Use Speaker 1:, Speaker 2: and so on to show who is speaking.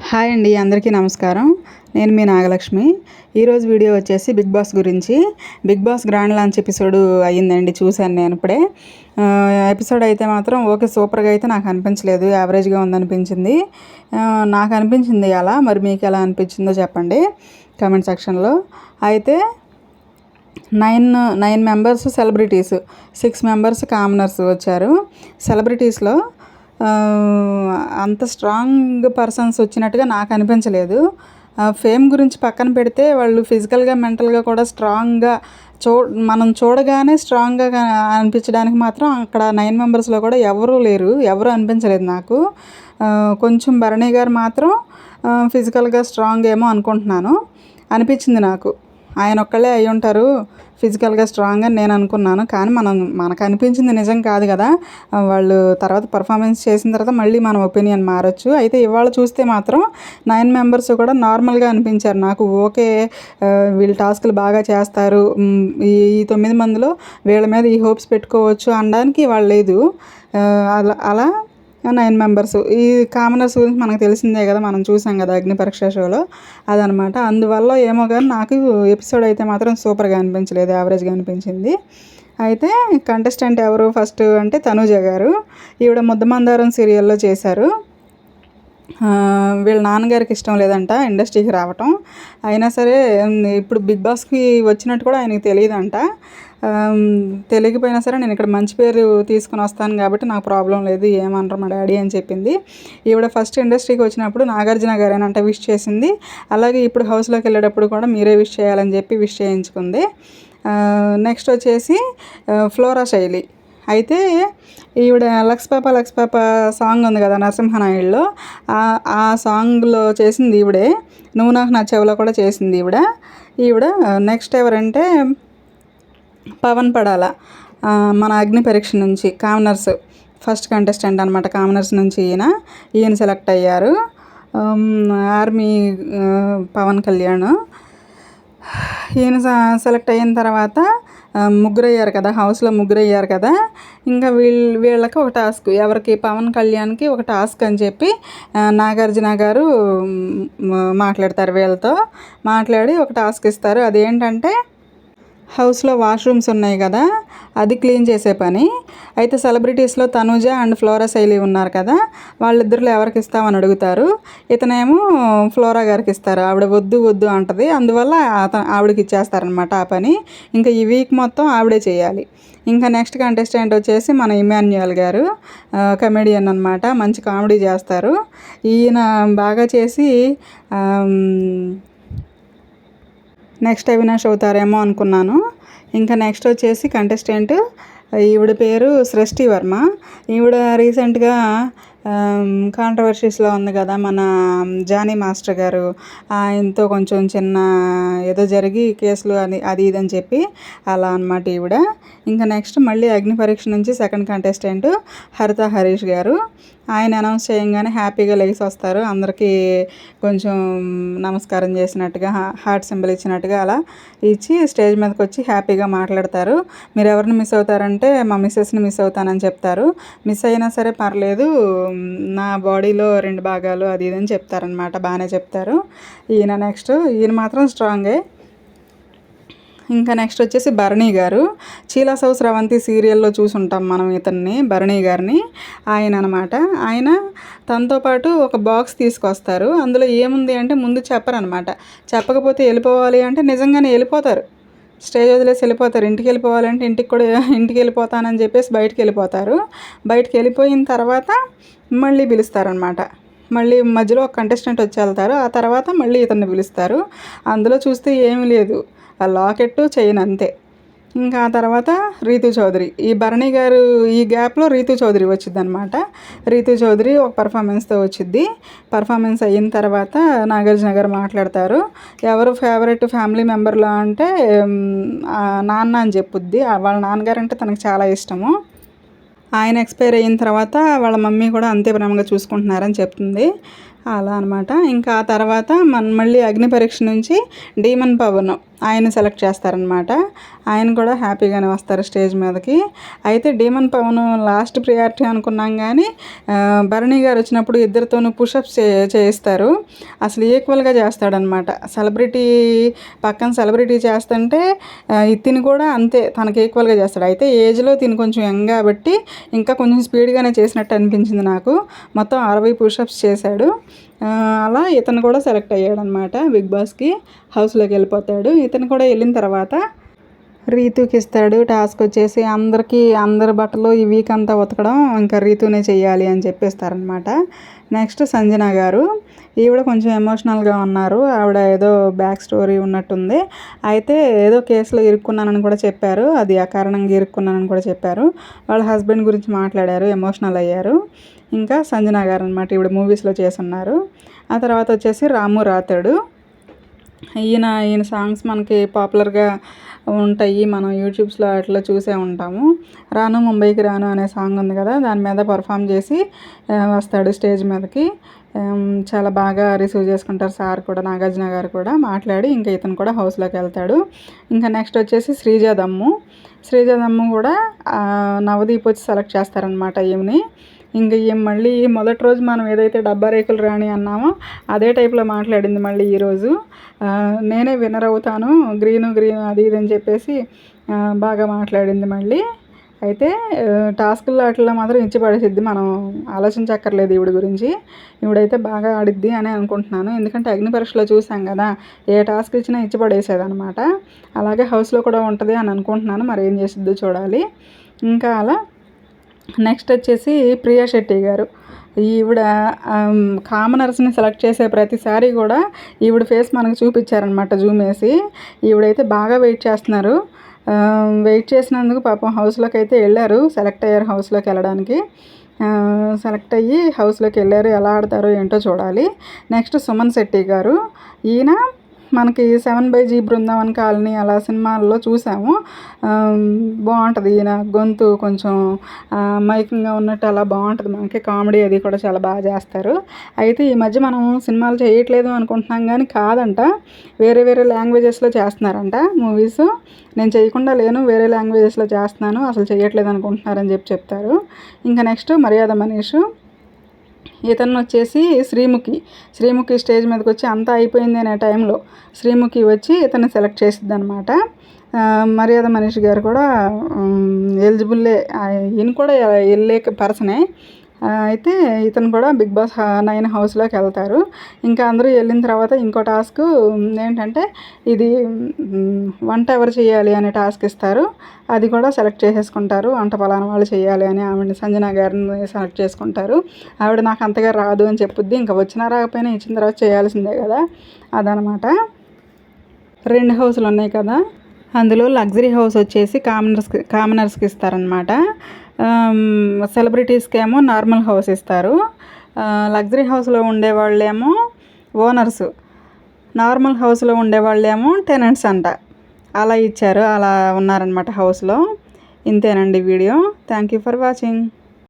Speaker 1: Hi అండి, అందరికీ నమస్కారం. నేను మీ నాగలక్ష్మి. ఈరోజు వీడియో వచ్చేసి బిగ్ బాస్ గురించి. Bigg Boss grand launch episode అయ్యిందండి, చూశాను నేను ఇప్పుడే. ఎపిసోడ్ అయితే మాత్రం ఓకే, సూపర్గా అయితే నాకు అనిపించలేదు, యావరేజ్గా ఉందనిపించింది. నాకు అనిపించింది అలా. మరి మీకు ఎలా అనిపించిందో చెప్పండి కామెంట్ సెక్షన్లో. అయితే nine members celebrities, 6 members commoners వచ్చారు. సెలబ్రిటీస్లో అంత స్ట్రాంగ్ పర్సన్స్ వచ్చినట్టుగా నాకు అనిపించలేదు. ఫేమ్ గురించి పక్కన పెడితే వాళ్ళు ఫిజికల్గా మెంటల్గా కూడా స్ట్రాంగ్గా మనం చూడగానే స్ట్రాంగ్గా అనిపించడానికి మాత్రం అక్కడ 9 మెంబర్స్లో కూడా ఎవరూ లేరు, ఎవరు అనిపించలేదు నాకు. కొంచెం భరణి గారు మాత్రం ఫిజికల్గా స్ట్రాంగ్ ఏమో అనుకుంటున్నాను, అనిపించింది నాకు. ఆయన ఒక్కళ్ళే అయి ఉంటారు ఫిజికల్గా స్ట్రాంగ్ అని నేను అనుకున్నాను. కానీ మనకు అనిపించింది నిజం కాదు కదా. వాళ్ళు తర్వాత పర్ఫార్మెన్స్ చేసిన తర్వాత మళ్ళీ మన ఒపీనియన్ మారచ్చు. అయితే ఇవాళ చూస్తే మాత్రం 9 మెంబర్స్ కూడా నార్మల్గా అనిపించారు నాకు. ఓకే, వీళ్ళు టాస్కులు బాగా చేస్తారు, ఈ 9 మందిలో వీళ్ళ మీద ఈ హోప్స్ పెట్టుకోవచ్చు అనడానికి వాళ్ళు లేదు. అలా 9 మెంబర్స్. ఈ కామనర్స్ గురించి మనకు తెలిసిందే కదా, మనం చూసాం కదా అగ్ని పరీక్ష షోలో, అదనమాట. అందువల్ల ఏమో కానీ నాకు ఎపిసోడ్ అయితే మాత్రం సూపర్గా అనిపించలేదు, యావరేజ్గా అనిపించింది. అయితే కంటెస్టెంట్ ఎవరు ఫస్ట్ అంటే తనూజ గారు. ఈవిడ ముద్దమందారం సీరియల్లో చేశారు. వీళ్ళ నాన్నగారికి ఇష్టం లేదంట ఇండస్ట్రీకి రావటం. అయినా సరే ఇప్పుడు బిగ్ బాస్కి వచ్చినట్టు కూడా ఆయనకి తెలియదంట. తెలియకపోయినా సరే నేను ఇక్కడ మంచి పేరు తీసుకుని వస్తాను కాబట్టి నాకు ప్రాబ్లం లేదు, ఏమనరు మా డాడీ అని చెప్పింది. ఈవిడ ఫస్ట్ ఇండస్ట్రీకి వచ్చినప్పుడు నాగార్జున గారేనంట విష్ చేసింది. అలాగే ఇప్పుడు హౌస్లోకి వెళ్ళేటప్పుడు కూడా మీరే విష్ చేయాలని చెప్పి విష్ చేయించుకుంది. నెక్స్ట్ వచ్చేసి ఫ్లోరా శైలి. అయితే ఈవిడ లక్స్ పాప సాంగ్ ఉంది కదా నరసింహనాయుడులో, ఆ సాంగ్లో చేసింది ఈవిడే. నువ్వు నాకు నచ్చావులో కూడా చేసింది ఈవిడ. నెక్స్ట్ ఎవరంటే పవన్ పడాల, మన అగ్ని పరీక్ష నుంచి కామనర్స్ ఫస్ట్ కంటెస్టెంట్ అనమాట. కామనర్స్ నుంచి ఈయన సెలెక్ట్ అయ్యారు. ఆర్మీ పవన్ కళ్యాణ్. ఈయన సెలెక్ట్ అయిన తర్వాత ముగ్గురు అయ్యారు కదా, హౌస్లో ముగ్గురు అయ్యారు కదా. ఇంకా వీళ్ళకి ఒక టాస్క్, ఎవరికి పవన్ కళ్యాణ్కి ఒక టాస్క్ అని చెప్పి నాగార్జున గారు మాట్లాడతారు. వీళ్ళతో మాట్లాడి ఒక టాస్క్ ఇస్తారు. అదేంటంటే హౌస్లో వాష్రూమ్స్ ఉన్నాయి కదా, అది క్లీన్ చేసే పని. అయితే సెలబ్రిటీస్లో తనూజ అండ్ ఫ్లోరా శైలి ఉన్నారు కదా, వాళ్ళిద్దరిలో ఎవరికి ఇస్తామని అడుగుతారు. ఇతనేమో ఫ్లోరా గారికి ఇస్తారు. ఆవిడ వద్దు అంటది. అందువల్ల ఆవిడకి ఇచ్చేస్తారనమాట ఆ పని. ఇంకా ఈ వీక్ మొత్తం ఆవిడే చేయాలి. ఇంకా నెక్స్ట్ కంటెస్టెంట్ వచ్చేసి మన ఇమాన్యుయల్ గారు, కమెడియన్ అనమాట. మంచి కామెడీ చేస్తారు. ఈయన బాగా చేసి నెక్స్ట్ అవినాష్ అవుతారేమో అనుకున్నాను. ఇంకా నెక్స్ట్ వచ్చేసి కంటెస్టెంట్, ఈవిడ పేరు సృష్టి వర్మ. ఈవిడ రీసెంట్గా కాంట్రవర్సీస్లో ఉంది కదా, మన జానీ మాస్టర్ గారు ఆయనతో కొంచెం చిన్న ఏదో జరిగి కేసులు అది ఇదని చెప్పి అలా అనమాట ఈవిడ. ఇంకా నెక్స్ట్ మళ్ళీ అగ్ని పరీక్ష నుంచి సెకండ్ కంటెస్టెంట్ హరిత హరీష్ గారు. ఆయన అనౌన్స్ చేయగానే హ్యాపీగా లెగిసి వస్తారు, అందరికీ కొంచెం నమస్కారం చేసినట్టుగా హార్ట్ సింబల్ ఇచ్చినట్టుగా అలా ఇచ్చి స్టేజ్ మీదకి వచ్చి హ్యాపీగా మాట్లాడతారు. మీరు ఎవరిని మిస్ అవుతారంటే మా మిస్సెస్ని మిస్ అవుతానని చెప్తారు. మిస్ అయినా సరే పర్లేదు, నా బాడీలో 2 భాగాలు అది ఇదని చెప్తారనమాట. బాగానే చెప్తారు. ఈయన మాత్రం స్ట్రాంగే. ఇంకా నెక్స్ట్ వచ్చేసి భరణి గారు. చీలాసౌ స్రవంతి సీరియల్లో చూసుంటాం మనం ఇతన్ని, భరణి గారిని. ఆయన అనమాట. ఆయన తనతో పాటు ఒక బాక్స్ తీసుకొస్తారు. అందులో ఏముంది అంటే ముందు చెప్పరనమాట. చెప్పకపోతే వెళ్ళిపోవాలి అంటే నిజంగానే వెళ్ళిపోతారు, స్టేజ్ వదిలేసి వెళ్ళిపోతారు. ఇంటికి వెళ్ళిపోవాలంటే ఇంటికి వెళ్ళిపోతానని చెప్పేసి బయటికి వెళ్ళిపోతారు. బయటికి వెళ్ళిపోయిన తర్వాత మళ్ళీ పిలుస్తారనమాట. మళ్ళీ మధ్యలో ఒక కంటెస్టెంట్ వచ్చి వెళ్తారు. ఆ తర్వాత మళ్ళీ ఇతన్ని పిలుస్తారు. అందులో చూస్తే ఏమీ లేదు, ఆ లాకెట్టు చైన్ అంతే. ఇంకా ఆ తర్వాత రీతు చౌదరి. ఈ భరణి గారు ఈ గ్యాప్లో రీతు చౌదరి వచ్చింది అనమాట. రీతు చౌదరి ఒక పర్ఫార్మెన్స్తో వచ్చింది. పర్ఫార్మెన్స్ అయిన తర్వాత నాగార్జున గారు మాట్లాడతారు. ఎవరు ఫేవరెట్ ఫ్యామిలీ మెంబర్లో అంటే నాన్న అని చెప్పుద్ది. వాళ్ళ నాన్నగారు అంటే తనకు చాలా ఇష్టము. ఆయన ఎక్స్పైర్ అయిన తర్వాత వాళ్ళ మమ్మీ కూడా అంతే ప్రేమగా చూసుకుంటున్నారని చెప్తుంది. అలా అనమాట. ఇంకా ఆ తర్వాత మళ్ళీ అగ్ని పరీక్ష నుంచి డీమన్ పవన్ ఆయన సెలెక్ట్ చేస్తారనమాట. ఆయన కూడా హ్యాపీగానే వస్తారు స్టేజ్ మీదకి. అయితే డీమన్ పవన్ లాస్ట్ ప్రియారిటీ అనుకున్నాం కానీ భరణి గారు వచ్చినప్పుడు ఇద్దరితోనూ పుషప్స్ చేయిస్తారు. అసలు ఈక్వల్గా చేస్తాడనమాట. పక్కన సెలబ్రిటీ చేస్తుంటే తిని కూడా అంతే తనకి ఈక్వల్గా చేస్తాడు. అయితే ఏజ్లో తిని కొంచెం యంగ్ కాబట్టి ఇంకా కొంచెం స్పీడ్గానే చేసినట్టు అనిపించింది నాకు. మొత్తం 60 పుషప్స్ చేశాడు. అలా ఇతను కూడా సెలెక్ట్ అయ్యాడనమాట బిగ్ బాస్కి. హౌస్లోకి వెళ్ళిపోతాడు. ఇతను కూడా వెళ్ళిన తర్వాత రీతుకి ఇస్తాడు టాస్క్ వచ్చేసి అందరి బట్టలు ఈ వీక్ అంతా ఉతకడం ఇంకా రీతునే చెయ్యాలి అని చెప్పేస్తారనమాట. నెక్స్ట్ సంజన గారు, ఈవిడ కొంచెం ఎమోషనల్గా ఉన్నారు. ఆవిడ ఏదో బ్యాక్ స్టోరీ ఉన్నట్టుంది. అయితే ఏదో కేసులో ఇరుక్కున్నానని కూడా చెప్పారు. అది అకారణంగా ఇరుక్కున్నానని కూడా చెప్పారు. వాళ్ళ హస్బెండ్ గురించి మాట్లాడారు, ఎమోషనల్ అయ్యారు. ఇంకా సంజన గారు అనమాట, ఈవిడ మూవీస్లో చేసున్నారు. ఆ తర్వాత వచ్చేసి రాము రాతడు. ఈయన సాంగ్స్ మనకి పాపులర్గా ఉంటాయి, మనం యూట్యూబ్స్లో అట్లా చూసే ఉంటాము. రాను ముంబైకి రాను అనే సాంగ్ ఉంది కదా, దాని మీద పర్ఫామ్ చేసి వస్తాడు స్టేజ్ మీదకి. చాలా బాగా రిసీవ్ చేసుకుంటారు సార్ కూడా, నాగార్జున గారు కూడా మాట్లాడి ఇంకా ఇతను కూడా హౌస్లోకి వెళ్తాడు. ఇంకా నెక్స్ట్ వచ్చేసి శ్రీజదమ్ము కూడా నవదీప్ వచ్చి సెలెక్ట్ చేస్తారనమాట ఈమెని. ఇంక ఈమె మళ్ళీ మొదటి రోజు మనం ఏదైతే డబ్బా రేకులు రాణి అన్నామో అదే టైప్లో మాట్లాడింది మళ్ళీ ఈరోజు. నేనే విన్నర్ అవుతాను, గ్రీను అది ఇది అని చెప్పేసి బాగా మాట్లాడింది మళ్ళీ. అయితే టాస్కుల్లో అట్లా మాత్రం ఇచ్చి పడేసిద్ది, మనం ఆలోచించక్కర్లేదు ఈవిడ గురించి. ఈవిడైతే బాగా ఆడిద్ది అని అనుకుంటున్నాను. ఎందుకంటే అగ్ని పరీక్షలో చూసాం కదా, ఏ టాస్క్ ఇచ్చినా ఇచ్చి పడేసేదనమాట. అలాగే హౌస్లో కూడా ఉంటుంది అని అనుకుంటున్నాను. మరి ఏం చేసిద్దో చూడాలి. ఇంకా అలా నెక్స్ట్ వచ్చేసి ప్రియా శెట్టి గారు. ఈవిడ కామనర్స్ని సెలెక్ట్ చేసే ప్రతిసారి కూడా ఈవిడ ఫేస్ మనకు చూపించారనమాట జూమ్ వేసి. ఈవిడైతే బాగా వెయిట్ చేస్తున్నారు. వెయిట్ చేసినందుకు పాపం హౌస్లోకి అయితే వెళ్ళారు, సెలెక్ట్ అయ్యారు హౌస్లోకి వెళ్ళడానికి. సెలెక్ట్ అయ్యి హౌస్లోకి వెళ్ళారు. ఎలా ఆడతారో ఏంటో చూడాలి. నెక్స్ట్ సుమన్ శెట్టి గారు. ఈయన మనకి 7/G బృందావన్ కాలనీ అలా సినిమాల్లో చూసాము. బాగుంటుంది ఈయన గొంతు కొంచెం మైకంగా ఉన్నట్టు అలా బాగుంటుంది మనకి. కామెడీ అది కూడా చాలా బాగా చేస్తారు. అయితే ఈ మధ్య మనం సినిమాలు చేయట్లేదు అనుకుంటున్నాం కానీ కాదంట, వేరే లాంగ్వేజెస్లో చేస్తున్నారంట మూవీస్. నేను చేయకుండా లేను, వేరే లాంగ్వేజెస్లో చేస్తున్నాను, అసలు చేయట్లేదు అనుకుంటున్నారని చెప్తారు. ఇంకా నెక్స్ట్ మర్యాద మనీష్. ఇతను వచ్చేసి శ్రీముఖి స్టేజ్ మీదకి వచ్చి అంతా అయిపోయింది అనే టైంలో శ్రీముఖి వచ్చి ఇతన్ని సెలెక్ట్ చేసిద్ది అనమాట. మర్యాద మనీష్ గారు కూడా ఎలిజిబుల్లే, ఈయన కూడా వెళ్ళే పర్సనే. అయితే ఇతను కూడా బిగ్ బాస్ 9 హౌస్లోకి వెళ్తారు. ఇంకా అందరూ వెళ్ళిన తర్వాత ఇంకో టాస్క్ ఏంటంటే ఇది వంట ఎవరు చేయాలి అనే టాస్క్ ఇస్తారు. అది కూడా సెలెక్ట్ చేసేసుకుంటారు. వంట పలానా వాళ్ళు చేయాలి అని ఆవిడని, సంజన గారిని సెలెక్ట్ చేసుకుంటారు. ఆవిడ నాకు అంతగా రాదు అని చెప్పుద్ది. ఇంకా వచ్చినా రాకపోయినా ఇచ్చిన తర్వాత చేయాల్సిందే కదా, అదనమాట. 2 హౌస్లు ఉన్నాయి కదా, అందులో లగ్జరీ హౌస్ వచ్చేసి కామనర్స్కి ఇస్తారనమాట. సెలబ్రిటీస్కి ఏమో నార్మల్ హౌస్ ఇస్తారు. లగ్జరీ హౌస్లో ఉండేవాళ్ళేమో ఓనర్స్, నార్మల్ హౌస్లో ఉండేవాళ్ళేమో టెనెంట్స్ అంట. అలా ఇచ్చారు, అలా ఉన్నారనమాట హౌస్లో. ఇంతేనండి video. Thank you for watching.